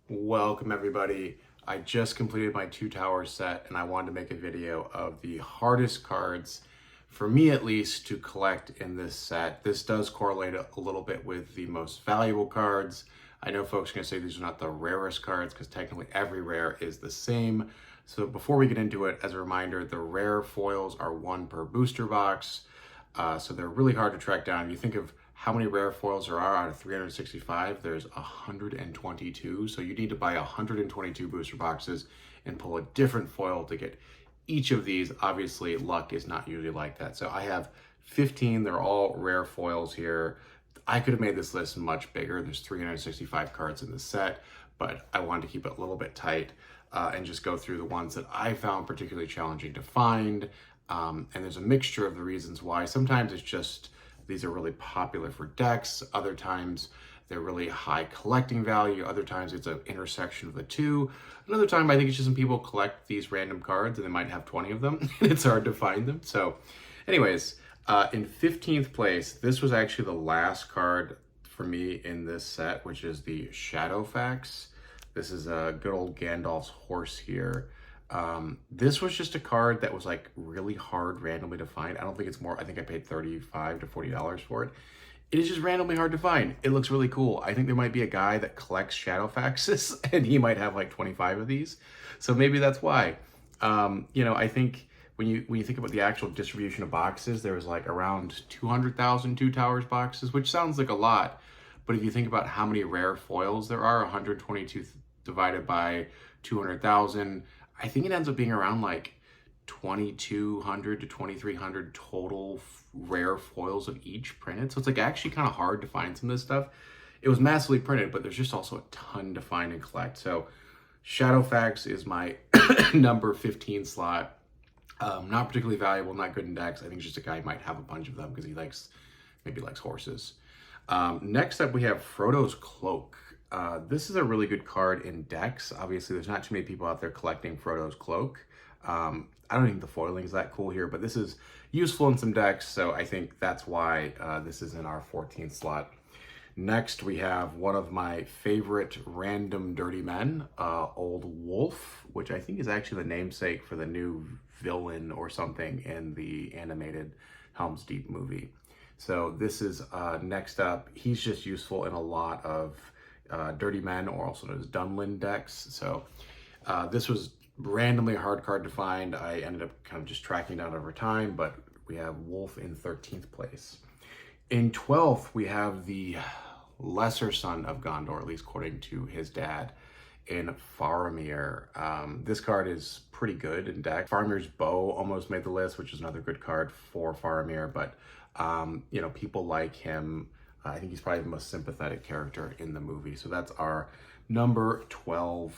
Welcome everybody. I just completed my Two Towers set and I wanted to make a video of the hardest cards, for me at least, to collect in this set. This does correlate a little bit with the most valuable cards. I know folks are going to say these are not the rarest cards because technically every rare is the same. So before we get into it, as a reminder, the rare foils are one per booster box. So they're really hard to track down. If you think of how many rare foils there are out of 365, there's 122. So you need to buy 122 booster boxes and pull a different foil to get each of these. Obviously, luck is not usually like that. So I have 15. They're all rare foils here. I could have made this list much bigger. There's 365 cards in the set, but I wanted to keep it a little bit tight and just go through the ones that I found particularly challenging to find. And there's a mixture of the reasons why. Sometimes it's just these are really popular for decks. Other times they're really high collecting value. Other times it's an intersection of the two. Another time I think it's just some people collect these random cards and they might have 20 of them and it's hard to find them. So anyways, in 15th place, this was actually the last card for me in this set, which is the Shadowaxe. This is a good old Gandalf's horse here. This was just a card that was like really hard randomly to find. I don't think it's more, I think I paid $35 to $40 for it. It is just randomly hard to find. It looks really cool. I think there might be a guy that collects Shadowfaxes and he might have like 25 of these. So maybe that's why. I think when you think about the actual distribution of boxes, there was like around 200,000 Two Towers boxes, which sounds like a lot. But if you think about how many rare foils there are, 122 divided by 200,000, I think it ends up being around like 2,200 to 2,300 total rare foils of each printed. So it's like actually kind of hard to find some of this stuff. It was massively printed, but there's just also a ton to find and collect. So Shadowaxe is my number 15 slot. Not particularly valuable, not good in decks. I think it's just a guy who might have a bunch of them because he maybe likes horses. Next up, we have Froto's Cloak. This is a really good card in decks. Obviously, there's not too many people out there collecting Froto's Cloak. I don't think the foiling is that cool here, but this is useful in some decks, so I think that's why this is in our 14th slot. Next, we have one of my favorite random dirty men, Old Wolf, which I think is actually the namesake for the new villain or something in the animated Helm's Deep movie. So this is next up. He's just useful in a lot of dirty men, or also known as Dunlin decks. So this was randomly a hard card to find. I ended up kind of just tracking down over time, but we have Wolf in 13th place. In 12th, we have the lesser son of Gondor, at least according to his dad, in Faramir. This card is pretty good in deck. Faramir's Bow almost made the list, which is another good card for Faramir, but people like him. I think he's probably the most sympathetic character in the movie. So that's our number 12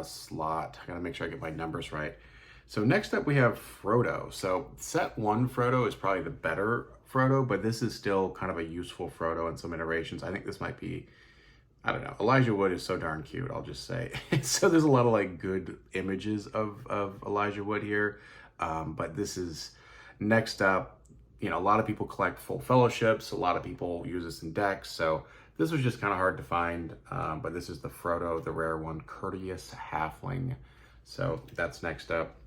slot. I gotta make sure I get my numbers right. So next up we have Frodo. So set 1 Frodo is probably the better Frodo, but this is still kind of a useful Frodo in some iterations. I think this might be, I don't know. Elijah Wood is so darn cute, I'll just say. So there's a lot of like good images of Elijah Wood here. But this is next up. A lot of people collect full fellowships. A lot of people use this in decks. So this was just kind of hard to find. But this is the Frodo, the rare one, Courteous Halfling. So that's next up.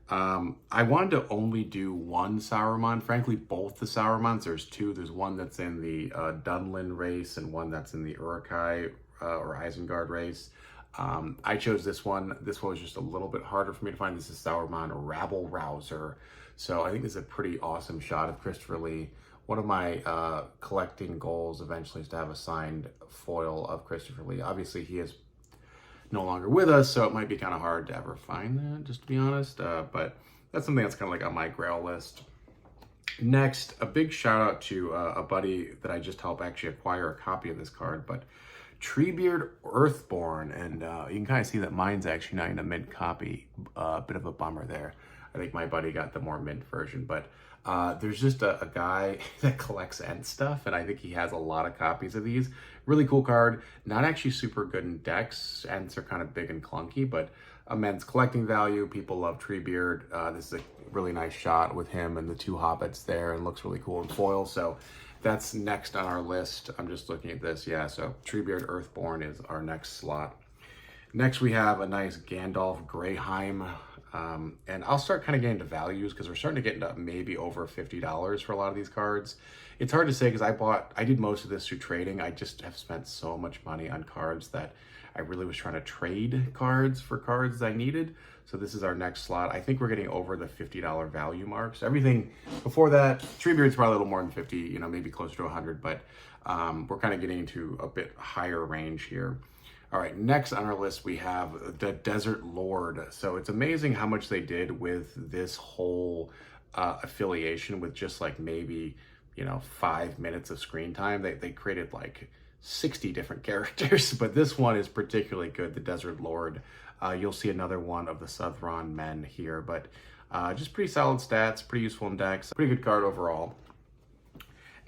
I wanted to only do one Sauron. Frankly, both the Saurons, there's two. There's one that's in the Dunlin race and one that's in the Uruk-hai or Isengard race. I chose this one. This one was just a little bit harder for me to find. This is Sauron Rabble Rouser. So I think this is a pretty awesome shot of Christopher Lee. One of my collecting goals eventually is to have a signed foil of Christopher Lee. Obviously, he is no longer with us, so it might be kind of hard to ever find that, just to be honest. But that's something that's kind of like on my grail list. Next, a big shout out to a buddy that I just helped actually acquire a copy of this card, but Treebeard Earthborne, and you can kind of see that mine's actually not in a mint copy. A bit of a bummer there. I think my buddy got the more mint version, but there's just a guy that collects Ent stuff, and I think he has a lot of copies of these. Really cool card. Not actually super good in decks. Ents are kind of big and clunky, but immense collecting value. People love Treebeard. This is a really nice shot with him and the two hobbits there, and looks really cool in foil. So That's next on our list. I'm just looking at this. Yeah, so Treebeard Earthborne is our next slot. Next, we have a nice Gandalf Greyheim. And I'll start kind of getting to values because we're starting to get into maybe over $50 for a lot of these cards. It's hard to say because I did most of this through trading. I just have spent so much money on cards that I really was trying to trade cards for cards I needed. So this is our next slot. I think we're getting over the $50 value mark. So everything before that, Treebeard's probably a little more than 50, you know, maybe closer to 100, but we're kind of getting into a bit higher range here. All right, next on our list, we have the Desert Lord. So it's amazing how much they did with this whole affiliation with just like maybe, you know, 5 minutes of screen time. They created like 60 different characters, but this one is particularly good, the Desert Lord. You'll see another one of the Southron men here, but just pretty solid stats, pretty useful in decks, pretty good card overall.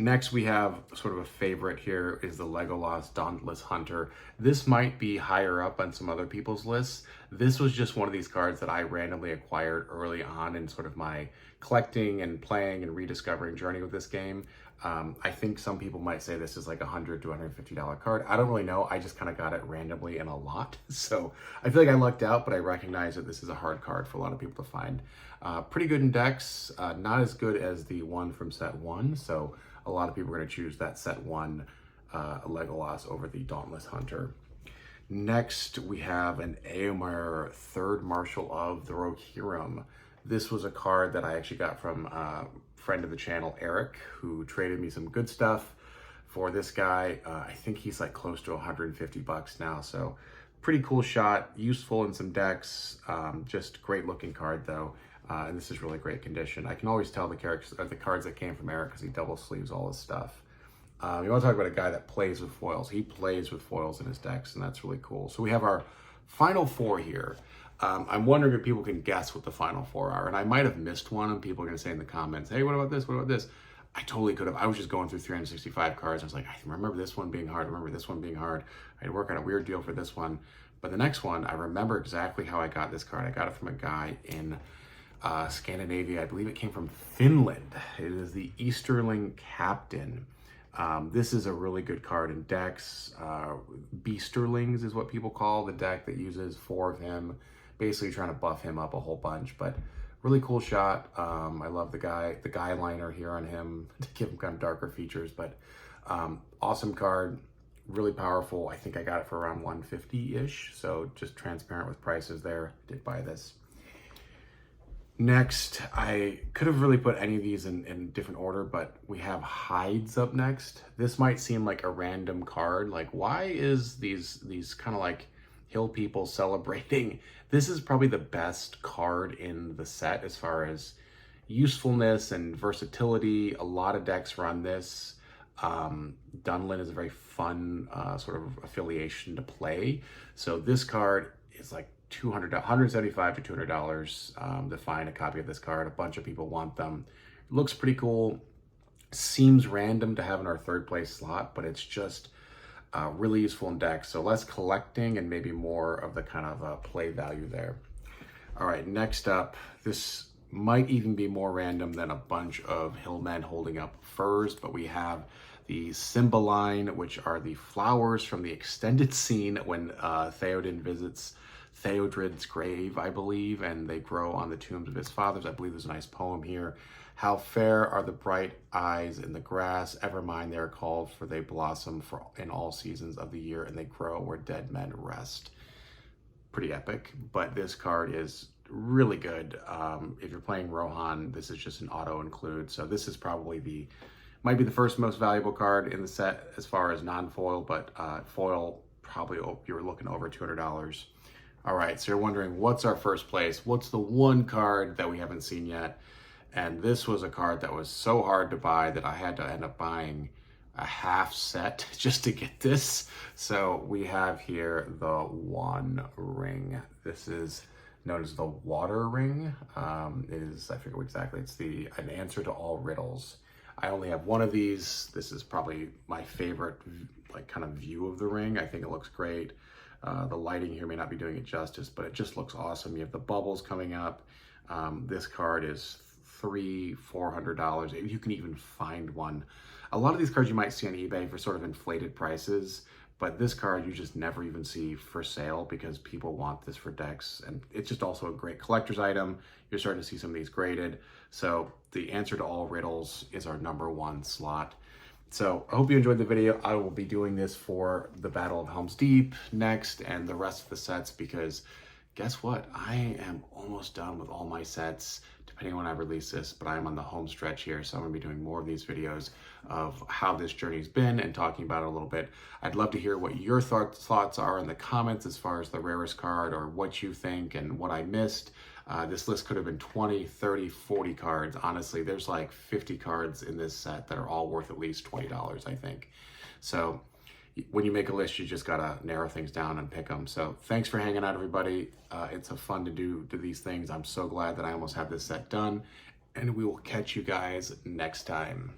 Next, we have sort of a favorite here is the Legolas Hunter. This might be higher up on some other people's lists. This was just one of these cards that I randomly acquired early on in sort of my collecting and playing and rediscovering journey with this game. I think some people might say this is like $100 to $150 card. I don't really know. I just kind of got it randomly in a lot. So I feel like I lucked out, but I recognize that this is a hard card for a lot of people to find. Pretty good in decks, not as good as the one from set 1. So a lot of people are going to choose that set 1 Legolas over the Dauntless Hunter. Next, we have an Aomar, 3rd Marshal of the Rohirrim. This was a card that I actually got from a friend of the channel, Eric, who traded me some good stuff for this guy. I think he's like close to 150 bucks now, so pretty cool shot, useful in some decks, just great looking card though. And this is really great condition. I can always tell the characters, the cards that came from Eric because he double sleeves all his stuff. You want to talk about a guy that plays with foils. He plays with foils in his decks, and that's really cool. So we have our final 4 here. I'm wondering if people can guess what the final 4 are, and I might have missed one, and people are going to say in the comments, hey, what about this? What about this? I totally could have. I was just going through 365 cards. I was like, I remember this one being hard. I remember this one being hard. I had to work on a weird deal for this one. But the next one, I remember exactly how I got this card. I got it from a guy in Scandinavia. I believe it came from Finland. It is the Easterling Captain. This is a really good card in decks. Beasterlings is what people call the deck that uses 4 of him, basically trying to buff him up a whole bunch, but really cool shot. I love the guy liner here on him to give him kind of darker features, but awesome card, really powerful. I think I got it for around 150-ish, so just transparent with prices there. Did buy this. Next, I could have really put any of these in different order, but we have Hides up next. This might seem like a random card. Like, why is these kind of like hill people celebrating? This is probably the best card in the set as far as usefulness and versatility. A lot of decks run this. Dunlin is a very fun sort of affiliation to play. So this card is like $175 to $200 to find a copy of this card. A bunch of people want them. Looks pretty cool. Seems random to have in our 3rd place slot, but it's just really useful in decks. So less collecting and maybe more of the kind of play value there. All right, next up, this might even be more random than a bunch of hillmen holding up furs, but we have the Cymbeline, which are the flowers from the extended scene when Theoden visits Theodred's grave, I believe, and they grow on the tombs of his fathers. I believe there's a nice poem here. How fair are the bright eyes in the grass, ever mine they are called, for they blossom in all seasons of the year, and they grow where dead men rest. Pretty epic, but this card is really good. If you're playing Rohan, this is just an auto include, so this is probably might be the first most valuable card in the set as far as non-foil, but foil probably you're looking over $200. All right, so you're wondering, what's our first place? What's the one card that we haven't seen yet? And this was a card that was so hard to buy that I had to end up buying a half set just to get this. So we have here the One Ring. This is known as the Water Ring. I forget what exactly, it's an answer to all riddles. I only have one of these. This is probably my favorite like kind of view of the ring. I think it looks great. The lighting here may not be doing it justice, but it just looks awesome. You have the bubbles coming up. This card is $300-400 if you can even find one. A lot of these cards you might see on eBay for sort of inflated prices, but this card you just never even see for sale because people want this for decks, and it's just also a great collector's item. You're starting to see some of these graded. So the answer to all riddles is our #1 slot. So I hope you enjoyed the video. I will be doing this for the Battle of Helm's Deep next and the rest of the sets, because guess what? I am almost done with all my sets, depending on when I release this, but I'm on the home stretch here, so I'm gonna be doing more of these videos of how this journey's been and talking about it a little bit. I'd love to hear what your thoughts are in the comments as far as the rarest card or what you think and what I missed. This list could have been 20, 30, 40 cards. Honestly, there's like 50 cards in this set that are all worth at least $20, I think. So when you make a list, you just gotta narrow things down and pick them. So thanks for hanging out, everybody. It's a fun to do these things. I'm so glad that I almost have this set done, and we will catch you guys next time.